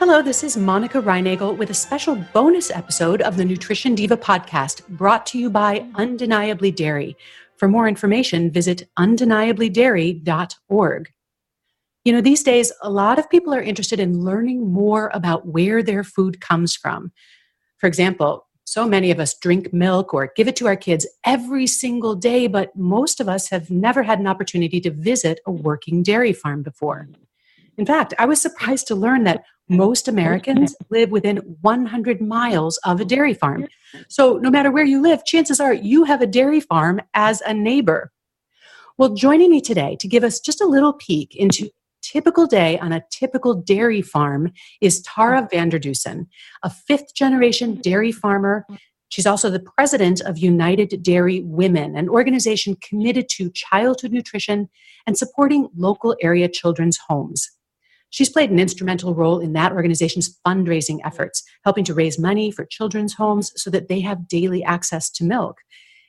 Hello, this is Monica Reinagel with a special bonus episode of the Nutrition Diva podcast brought to you by Undeniably Dairy. For more information, visit undeniablydairy.org. You know, these days, a lot of people are interested in learning more about where their food comes from. For example, so many of us drink milk or give it to our kids every single day, but most of us have never had an opportunity to visit a working dairy farm before. In fact, I was surprised to learn that most Americans live within 100 miles of a dairy farm. So no matter where you live, chances are you have a dairy farm as a neighbor. Well, joining me today to give us just a little peek into a typical day on a typical dairy farm is Tara Vander Dussen, a fifth-generation dairy farmer. She's also the president of United Dairy Women, an organization committed to childhood nutrition and supporting local area children's homes. She's played an instrumental role in that organization's fundraising efforts, helping to raise money for children's homes so that they have daily access to milk.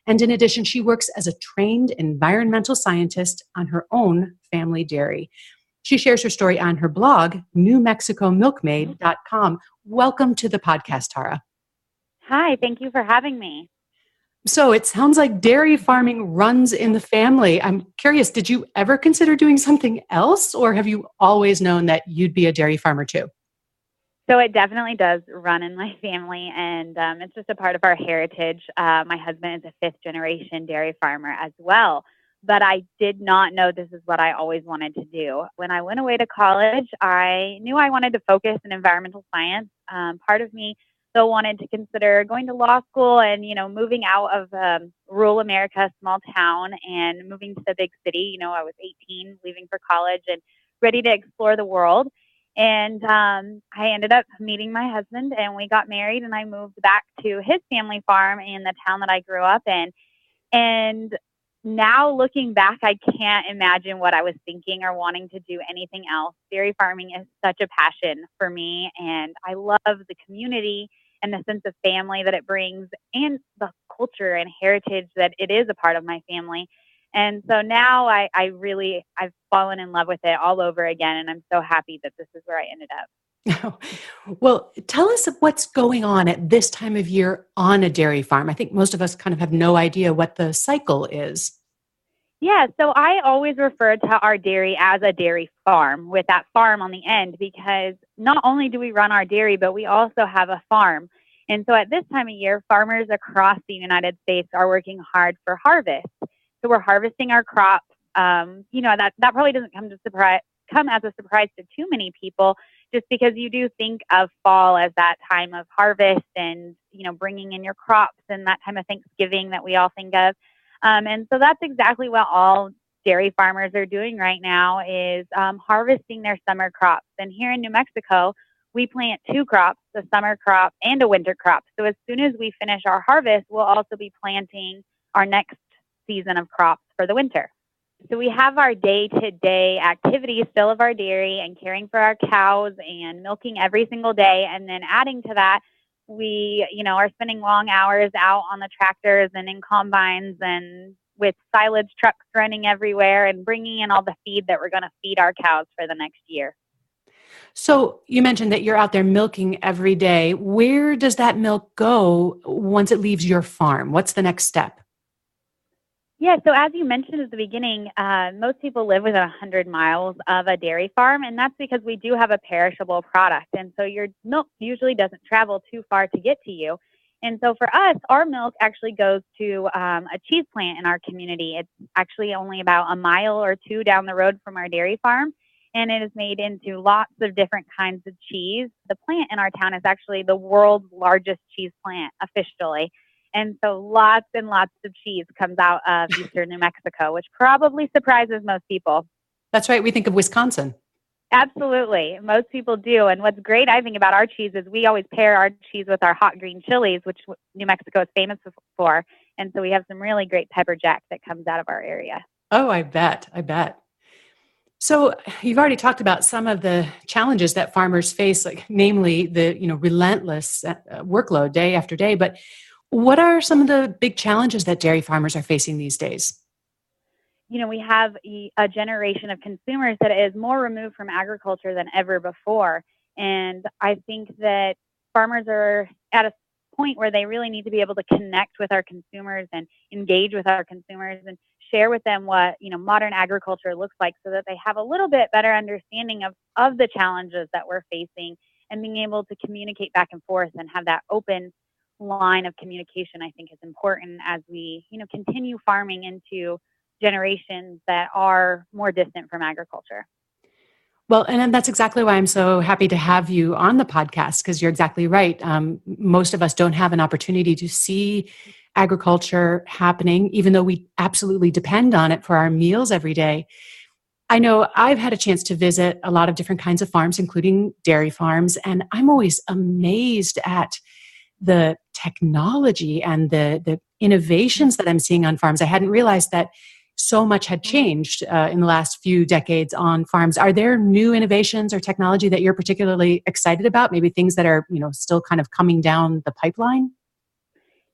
And in addition, she works as a trained environmental scientist on her own family dairy. She shares her story on her blog, newmexicomilkmaid.com. Welcome to the podcast, Tara. Hi, thank you for having me. So it sounds like dairy farming runs in the family. I'm curious, did you ever consider doing something else, or have you always known that you'd be a dairy farmer too? So it definitely does run in my family, and it's just a part of our heritage. My husband is a fifth-generation dairy farmer as well, but I did not know this is what I always wanted to do. When I went away to college, I knew I wanted to focus in environmental science. Part of me still wanted to consider going to law school and, moving out of rural America, small town, and moving to the big city. I was 18, leaving for college and ready to explore the world. And I ended up meeting my husband, and we got married, and I moved back to his family farm in the town that I grew up in. And now looking back, I can't imagine what I was thinking or wanting to do anything else. Dairy farming is such a passion for me, and I love the community and the sense of family that it brings and the culture and heritage that it is a part of my family. And so now I've fallen in love with it all over again, and I'm so happy that this is where I ended up. Well, tell us what's going on at this time of year on a dairy farm. I think most of us kind of have no idea what the cycle is. Yeah, so I always refer to our dairy as a dairy farm with that farm on the end, because not only do we run our dairy, but we also have a farm. And so at this time of year, farmers across the United States are working hard for harvest. So we're harvesting our crops. That probably doesn't come as a surprise to too many people, just because you do think of fall as that time of harvest and, bringing in your crops and that time of Thanksgiving that we all think of. And so that's exactly what all dairy farmers are doing right now is harvesting their summer crops. And here in New Mexico, we plant two crops, a summer crop and a winter crop. So as soon as we finish our harvest, we'll also be planting our next season of crops for the winter. So we have our day-to-day activities still of our dairy and caring for our cows and milking every single day. And then adding to that, we, are spending long hours out on the tractors and in combines and with silage trucks running everywhere and bringing in all the feed that we're going to feed our cows for the next year. So you mentioned that you're out there milking every day. Where does that milk go once it leaves your farm? What's the next step? Yeah, so as you mentioned at the beginning, most people live within 100 miles of a dairy farm, and that's because we do have a perishable product. And so your milk usually doesn't travel too far to get to you. And so for us, our milk actually goes to a cheese plant in our community. It's actually only about a mile or two down the road from our dairy farm, and it is made into lots of different kinds of cheese. The plant in our town is actually the world's largest cheese plant officially. And so lots and lots of cheese comes out of eastern New Mexico, which probably surprises most people. That's right. We think of Wisconsin. Absolutely. Most people do. And what's great, I think, about our cheese is we always pair our cheese with our hot green chilies, which New Mexico is famous for. And so we have some really great pepper jack that comes out of our area. Oh, I bet. So you've already talked about some of the challenges that farmers face, like namely the relentless workload day after day. But what are some of the big challenges that dairy farmers are facing these days? We have a generation of consumers that is more removed from agriculture than ever before. And I think that farmers are at a point where they really need to be able to connect with our consumers and engage with our consumers and share with them what, modern agriculture looks like, so that they have a little bit better understanding of the challenges that we're facing, and being able to communicate back and forth and have that open line of communication, I think, is important as we, continue farming into generations that are more distant from agriculture. Well, and that's exactly why I'm so happy to have you on the podcast, because you're exactly right. Most of us don't have an opportunity to see agriculture happening, even though we absolutely depend on it for our meals every day. I know I've had a chance to visit a lot of different kinds of farms, including dairy farms, and I'm always amazed at the technology and the innovations that I'm seeing on farms. I hadn't realized that so much had changed in the last few decades on farms. Are there new innovations or technology that you're particularly excited about? Maybe things that are, still kind of coming down the pipeline?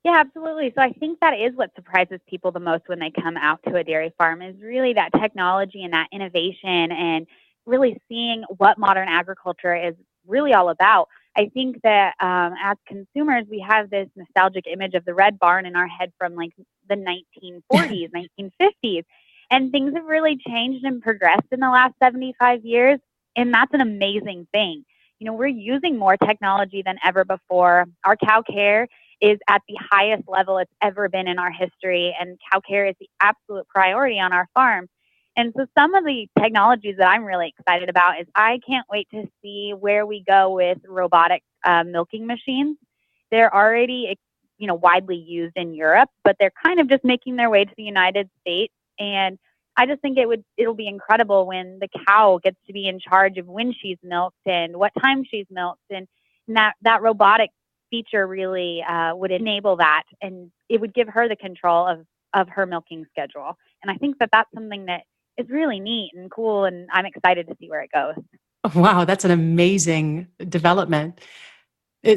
Yeah, absolutely. So I think that is what surprises people the most when they come out to a dairy farm, is really that technology and that innovation, and really seeing what modern agriculture is really all about. I think that as consumers, we have this nostalgic image of the red barn in our head from like the 1940s, 1950s. And things have really changed and progressed in the last 75 years. And that's an amazing thing. We're using more technology than ever before. Our cow care is at the highest level it's ever been in our history, and cow care is the absolute priority on our farm. And so some of the technologies that I'm really excited about is I can't wait to see where we go with robotic milking machines. They're already, widely used in Europe, but they're kind of just making their way to the United States. And I just think it'll be incredible when the cow gets to be in charge of when she's milked and what time she's milked, and that robotic feature really would enable that, and it would give her the control of her milking schedule. And I think that that's something that is really neat and cool, and I'm excited to see where it goes. Wow, that's an amazing development.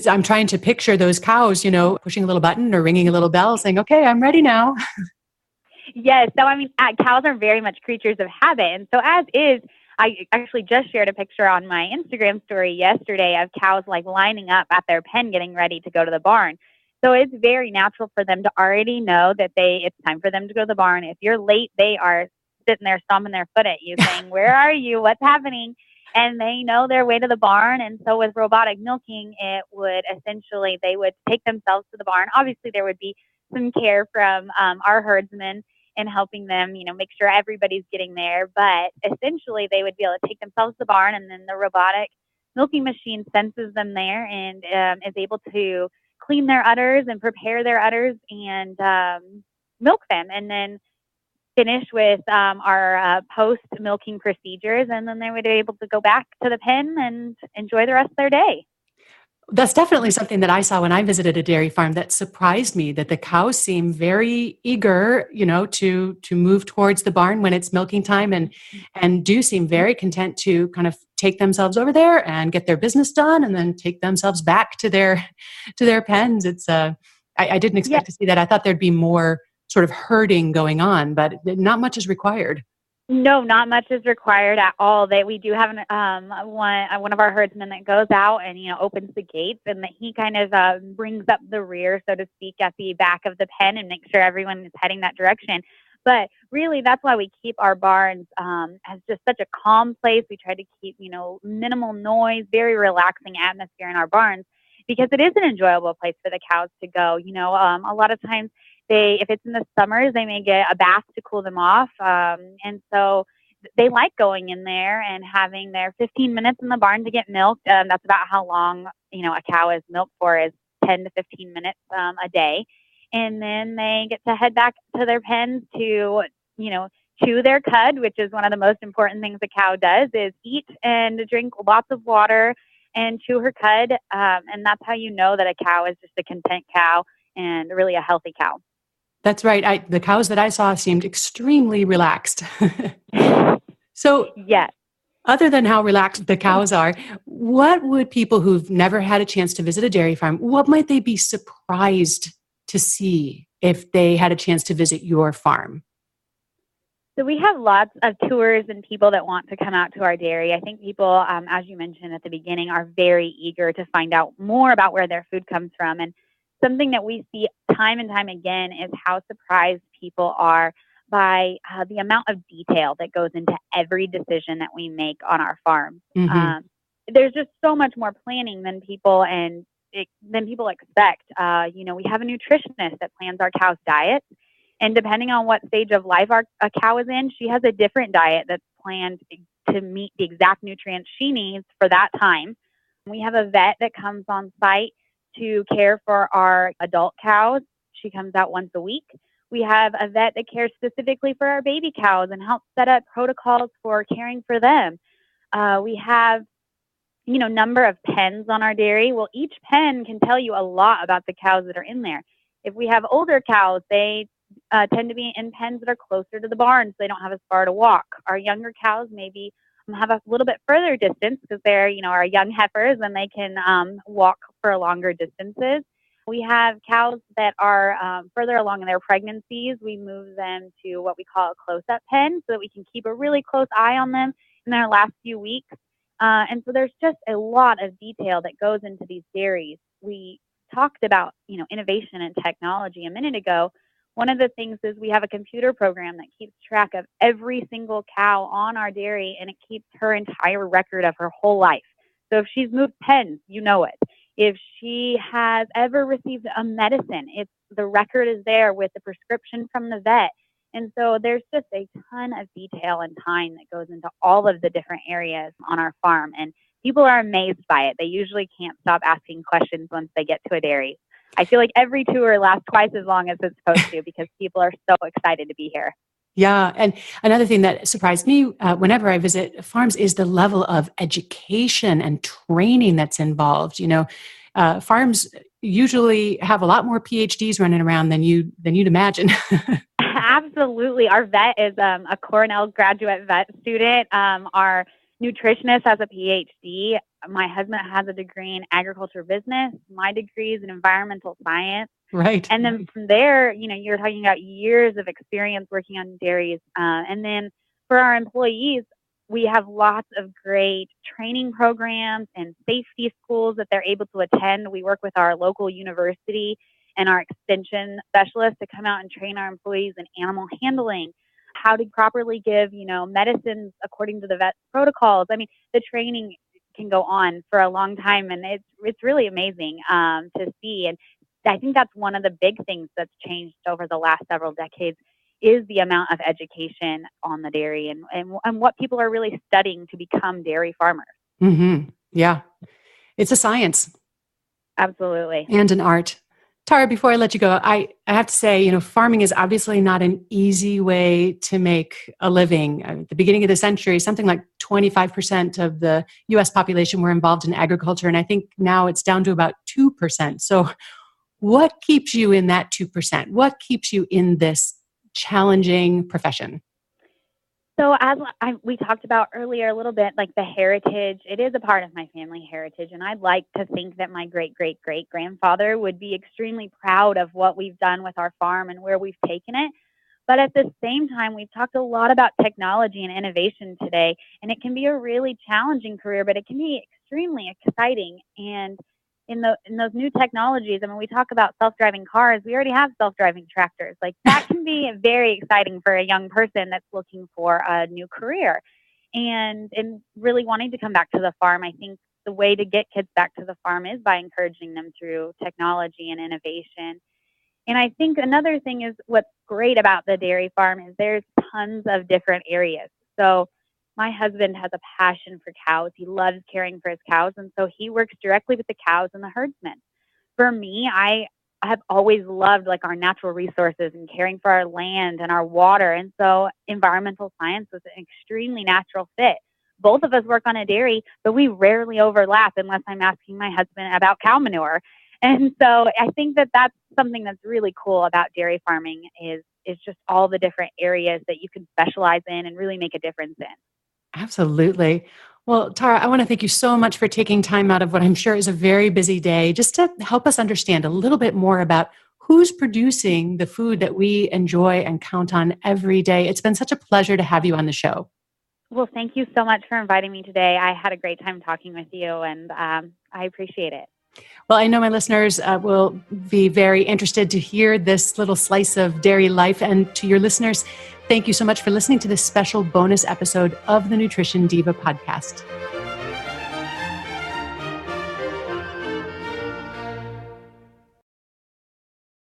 I'm trying to picture those cows, pushing a little button or ringing a little bell saying, okay, I'm ready now. Yes. So, cows are very much creatures of habit. And so I actually just shared a picture on my Instagram story yesterday of cows like lining up at their pen, getting ready to go to the barn. So it's very natural for them to already know that it's time for them to go to the barn. If you're late, they are sitting there stomping their foot at you saying, where are you? What's happening? And they know their way to the barn. And so with robotic milking, they would take themselves to the barn. Obviously, there would be some care from our herdsmen and helping them, make sure everybody's getting there. But essentially, they would be able to take themselves to the barn, and then the robotic milking machine senses them there and is able to clean their udders and prepare their udders and milk them, and then finish with our post-milking procedures. And then they would be able to go back to the pen and enjoy the rest of their day. That's definitely something that I saw when I visited a dairy farm that surprised me, that the cows seem very eager, to move towards the barn when it's milking time, and do seem very content to kind of take themselves over there and get their business done and then take themselves back to their pens. It's I didn't expect to see that. I thought there'd be more sort of herding going on, but not much is required. No, not much is required at all. We do have one of our herdsmen that goes out and opens the gates, and that he kind of brings up the rear, so to speak, at the back of the pen, and makes sure everyone is heading that direction. But really, that's why we keep our barns as just such a calm place. We try to keep minimal noise, very relaxing atmosphere in our barns, because it is an enjoyable place for the cows to go. A lot of times, if it's in the summers, they may get a bath to cool them off. And so they like going in there and having their 15 minutes in the barn to get milked. That's about how long, a cow is milked for, is 10 to 15 minutes a day. And then they get to head back to their pens to, chew their cud, which is one of the most important things a cow does, is eat and drink lots of water and chew her cud. And that's how you know that a cow is just a content cow and really a healthy cow. That's right. The cows that I saw seemed extremely relaxed. So, yeah. Other than how relaxed the cows are, what would people who've never had a chance to visit a dairy farm, what might they be surprised to see if they had a chance to visit your farm? So we have lots of tours and people that want to come out to our dairy. I think people, as you mentioned at the beginning, are very eager to find out more about where their food comes from. And something that we see time and time again is how surprised people are by the amount of detail that goes into every decision that we make on our farm. Mm-hmm. There's just so much more planning than people expect. We have a nutritionist that plans our cow's diet. And depending on what stage of life a cow is in, she has a different diet that's planned to meet the exact nutrients she needs for that time. We have a vet that comes on site to care for our adult cows. She comes out once a week. We have a vet that cares specifically for our baby cows and helps set up protocols for caring for them. We have number of pens on our dairy. Well, each pen can tell you a lot about the cows that are in there. If we have older cows, they tend to be in pens that are closer to the barn, so they don't have as far to walk. Our younger cows maybe have a little bit further distance because they're, our young heifers and they can walk for longer distances. We have cows that are further along in their pregnancies. We move them to what we call a close-up pen so that we can keep a really close eye on them in their last few weeks. And so there's just a lot of detail that goes into these dairies. We talked about, innovation and technology a minute ago. One of the things is we have a computer program that keeps track of every single cow on our dairy, and it keeps her entire record of her whole life. So if she's moved pens, you know it. If she has ever received a medicine, the record is there with the prescription from the vet. And so there's just a ton of detail and time that goes into all of the different areas on our farm. And people are amazed by it. They usually can't stop asking questions once they get to a dairy. I feel like every tour lasts twice as long as it's supposed to because people are so excited to be here. Yeah. And another thing that surprised me whenever I visit farms is the level of education and training that's involved. Farms usually have a lot more PhDs running around than you'd imagine. Absolutely. Our vet is a Cornell graduate vet student. Our nutritionist has a PhD. My husband has a degree in agriculture business. My degree is in environmental science. Right. And then from there, you're talking about years of experience working on dairies. And then for our employees, we have lots of great training programs and safety schools that they're able to attend. We work with our local university and our extension specialists to come out and train our employees in animal handling, how to properly give, medicines according to the vet's protocols. I mean, the training can go on for a long time, and it's really amazing to see. And I think that's one of the big things that's changed over the last several decades is the amount of education on the dairy and what people are really studying to become dairy farmers. Mm-hmm. Yeah. It's a science. Absolutely. And an art. Tara, before I let you go, I have to say, farming is obviously not an easy way to make a living. At the beginning of the century, something like 25% of the U.S. population were involved in agriculture, and I think now it's down to about 2%. So what keeps you in that 2%? What keeps you in this challenging profession? So as we talked about earlier a little bit, like the heritage, it is a part of my family heritage. And I'd like to think that my great-great-great-grandfather would be extremely proud of what we've done with our farm and where we've taken it. But at the same time, we've talked a lot about technology and innovation today, and it can be a really challenging career, but it can be extremely exciting. And in those new technologies, I mean, we talk about self-driving cars. We already have self-driving tractors. Like that can be very exciting for a young person that's looking for a new career and really wanting to come back to the farm. I think the way to get kids back to the farm is by encouraging them through technology and innovation. And I think another thing is what's great about the dairy farm is there's tons of different areas. So my husband has a passion for cows. He loves caring for his cows, and so he works directly with the cows and the herdsmen. For me, I have always loved like our natural resources and caring for our land and our water, and so environmental science was an extremely natural fit. Both of us work on a dairy, but we rarely overlap unless I'm asking my husband about cow manure. And so I think that that's something that's really cool about dairy farming is just all the different areas that you can specialize in and really make a difference in. Absolutely. Well, Tara, I want to thank you so much for taking time out of what I'm sure is a very busy day just to help us understand a little bit more about who's producing the food that we enjoy and count on every day. It's been such a pleasure to have you on the show. Well, thank you so much for inviting me today. I had a great time talking with you, and I appreciate it. Well, I know my listeners will be very interested to hear this little slice of dairy life. And to your listeners, thank you so much for listening to this special bonus episode of the Nutrition Diva podcast.